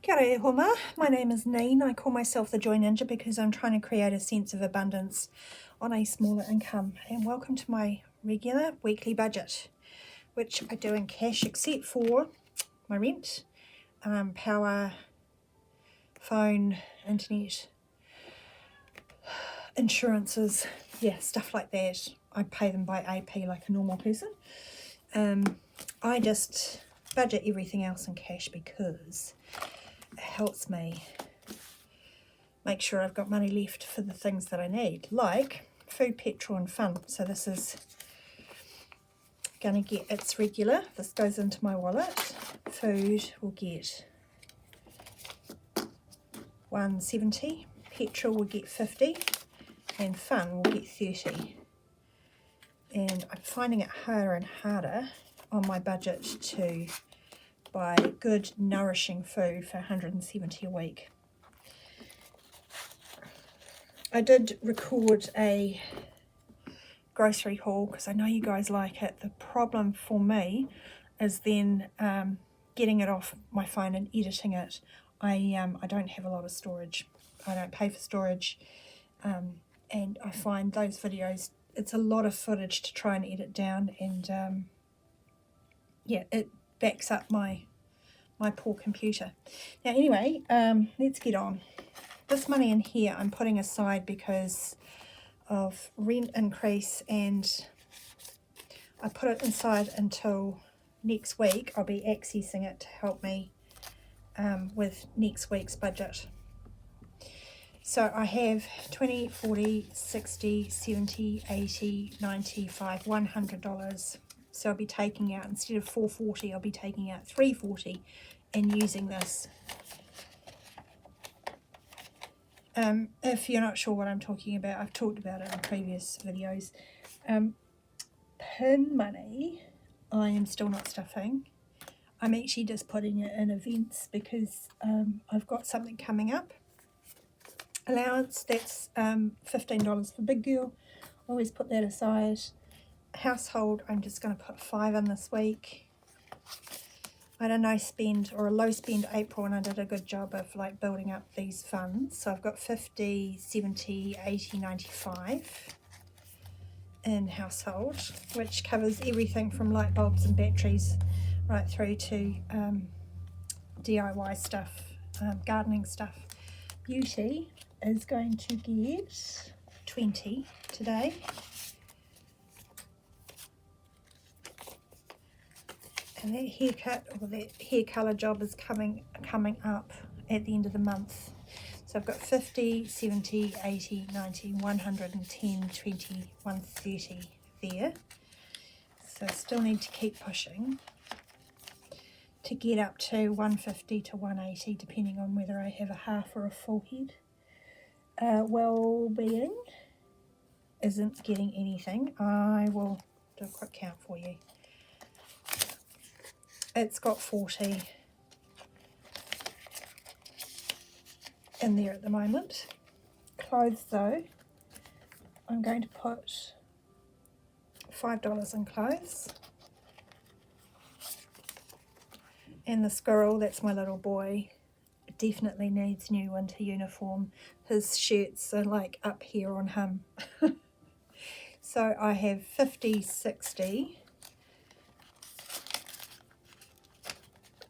Kia ora e homa. My name is Neen. I call myself the Joy Ninja because I'm trying to create a sense of abundance on a smaller income. And welcome to my regular weekly budget, which I do in cash except for my rent, power, phone, internet, insurances, yeah, stuff like that. I pay them by AP like a normal person. I just budget everything else in cash because it helps me make sure I've got money left for the things that I need, like food, petrol and fun. So this is going to get its regular. This goes into my wallet. Food will get $1.70, petrol will get $50, and fun will get $30. And I'm finding it harder and harder on my budget to buy good, nourishing food for $170 a week. I did record a grocery haul because I know you guys like it. The problem for me is then getting it off my phone and editing it. I don't have a lot of storage. I don't pay for storage, and I find those videos, it's a lot of footage to try and edit down, and yeah, it backs up my poor computer. Now anyway, let's get on. This money in here I'm putting aside because of rent increase, and I put it inside until next week. I'll be accessing it to help me with next week's budget. So I have 20, 40, 60, 70, 80, 95, $100. So I'll be taking out, instead of $440, I'll be taking out $340 and using this. If you're not sure what I'm talking about, I've talked about it in previous videos. Pin money, I am still not stuffing. I'm actually just putting it in events because I've got something coming up. Allowance, that's $15 for big girl. Always put that aside. Household, I'm just going to put $5 in this week. I had a no spend or a low spend April, and I did a good job of like building up these funds. So I've got 50, 70, 80, 95 in household, which covers everything from light bulbs and batteries right through to DIY stuff, gardening stuff. Beauty is going to get 20 today. And that haircut or that hair colour job is coming up at the end of the month. So I've got 50, 70, 80, 90, 110, 20, 130 there. So I still need to keep pushing to get up to 150 to 180, depending on whether I have a half or a full head. Well-being isn't getting anything. I will do a quick count for you. It's got 40 in there at the moment. Clothes though, I'm going to put $5 in clothes. And the squirrel, that's my little boy, definitely needs new winter uniform. His shirts are like up here on him. So I have 50, 60.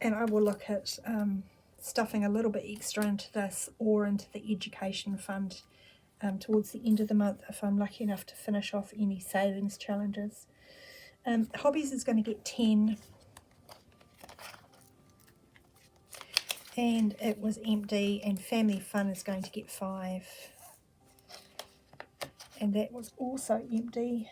And I will look at stuffing a little bit extra into this or into the education fund towards the end of the month if I'm lucky enough to finish off any savings challenges. Hobbies is going to get 10. And it was empty, and family fun is going to get 5. And that was also empty.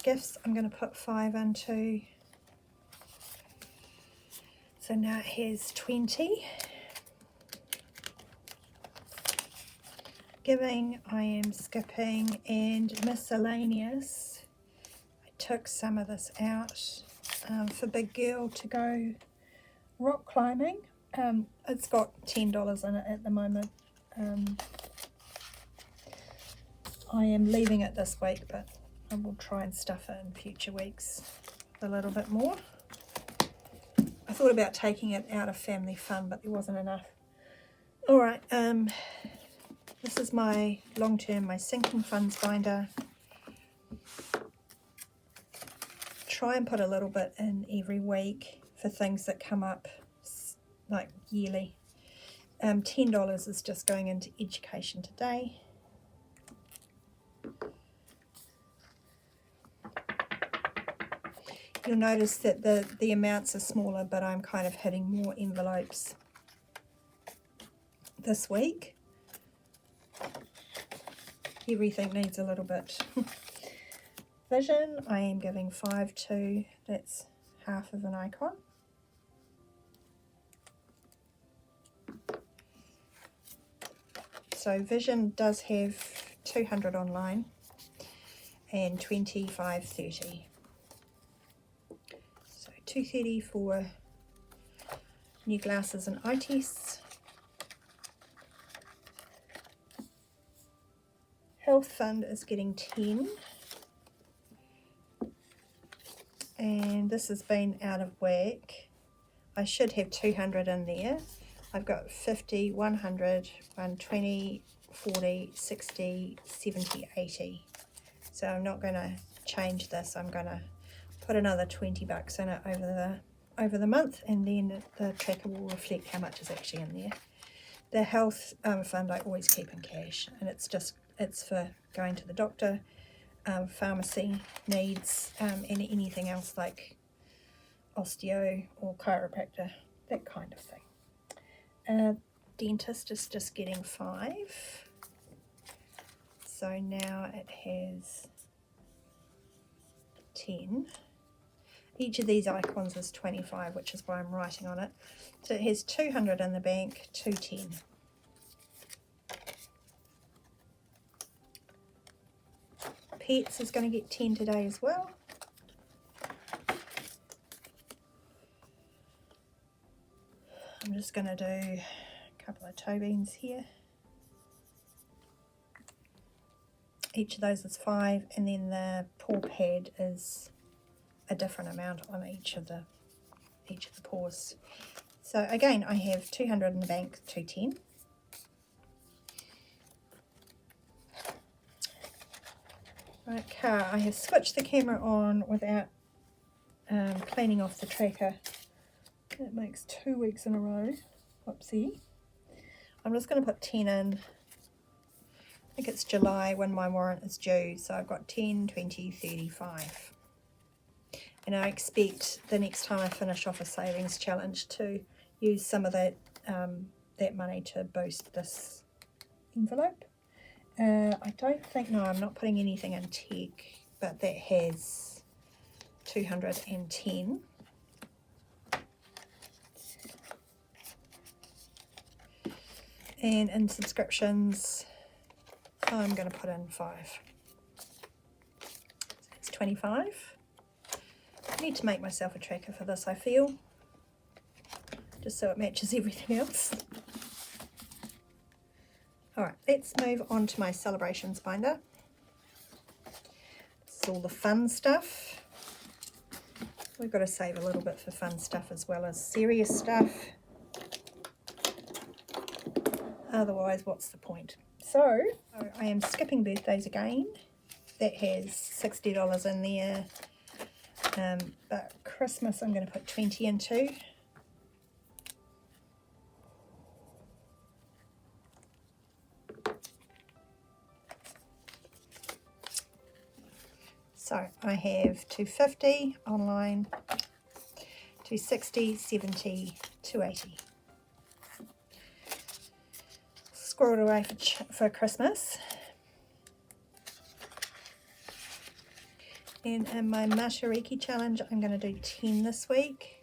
Gifts, I'm going to put 5 into. So now it has 20. Giving, I am skipping, and miscellaneous. I took some of this out for big girl to go rock climbing. It's got $10 in it at the moment. I am leaving it this week, but I will try and stuff it in future weeks a little bit more. I thought about taking it out of family fun, but there wasn't enough. All right, this is my long-term, my sinking funds binder. Try and put a little bit in every week for things that come up like yearly. $10 is just going into education today. You'll notice that the amounts are smaller, but I'm kind of hitting more envelopes this week. Everything needs a little bit. Vision, I am giving 5 to, that's half of an icon. So Vision does have 200 online and 25.30. So 230 for new glasses and eye tests. Health Fund is getting 10. And this has been out of whack. I should have 200 in there. I've got 50, 100, 120, 40, 60, 70, 80. So I'm not going to change this. I'm going to put another 20 bucks in it over the month, and then the tracker will reflect how much is actually in there. The health fund I always keep in cash, and it's for going to the doctor, pharmacy needs, and anything else like osteo or chiropractor, that kind of thing. Dentist is just getting 5, so now it has 10. Each of these icons is 25, which is why I'm writing on it. So it has 200 in the bank, 210. Pets is going to get 10 today as well. I'm just going to do a couple of toe beans here. Each of those is 5, and then the paw pad is a different amount on each of the paws. So again, I have 200 in the bank, 210. Right, car, I have switched the camera on without cleaning off the tracker. That makes 2 weeks in a row. Whoopsie. I'm just going to put 10 in. I think it's July when my warrant is due, so I've got 10, 20, 35. And I expect the next time I finish off a savings challenge to use some of that money to boost this envelope. I don't think, no, I'm not putting anything in tech, but that has 210. And in subscriptions, I'm going to put in 5. So it's 25. I need to make myself a tracker for this, I feel, just so it matches everything else. Alright, let's move on to my celebrations binder. This is all the fun stuff. We've got to save a little bit for fun stuff as well as serious stuff. Otherwise, what's the point? So I am skipping birthdays again. That has $60 in there. But Christmas I'm going to put 20 into. So I have 250 online, 260, 70, 280. Squirreled away for Christmas. And in my Mashariki challenge, I'm going to do 10 this week.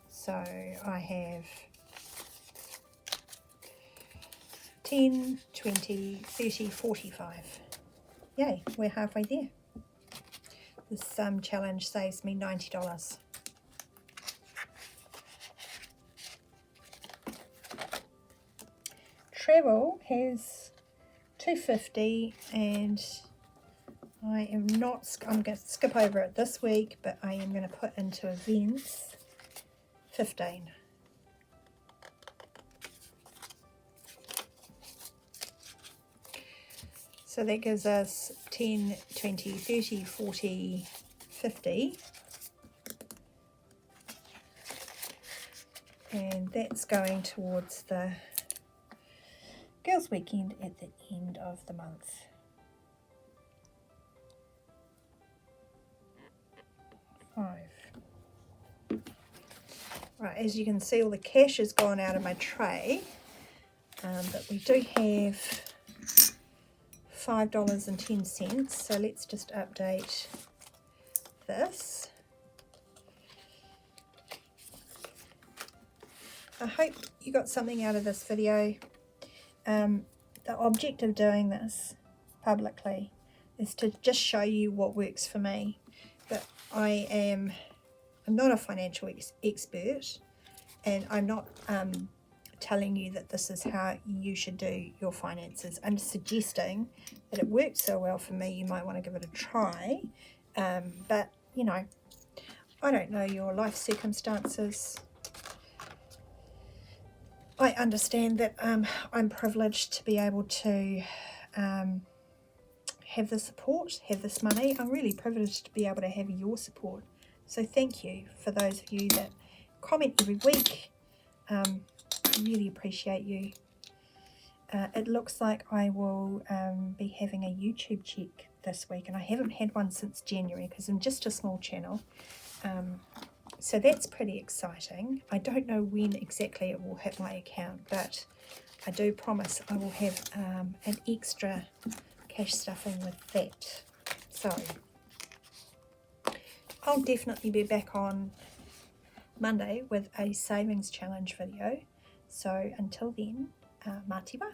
So I have 10, 20, 30, 45. Yay, we're halfway there. This challenge saves me $90. travel has $2.50, and I am not, I'm going to skip over it this week, but I am going to put into events $15. So that gives us 10, 20, 30, 40, 50. And that's going towards the girls' weekend at the end of the month. Right, as you can see, all the cash has gone out of my tray, but we do have $5.10, so let's just update this. I hope you got something out of this video. The object of doing this publicly is to just show you what works for me. But I'm not a financial expert, and I'm not telling you that this is how you should do your finances. I'm just suggesting that it works so well for me, you might want to give it a try. But, you know, I don't know your life circumstances. I understand that I'm privileged to be able to have the support, have this money. I'm really privileged to be able to have your support. So thank you for those of you that comment every week. I really appreciate you. It looks like I will be having a YouTube check this week, and I haven't had one since January because I'm just a small channel. So that's pretty exciting. I don't know when exactly it will hit my account, but I do promise I will have an extra cash stuffing with that. So I'll definitely be back on Monday with a savings challenge video. So until then, mā te wā.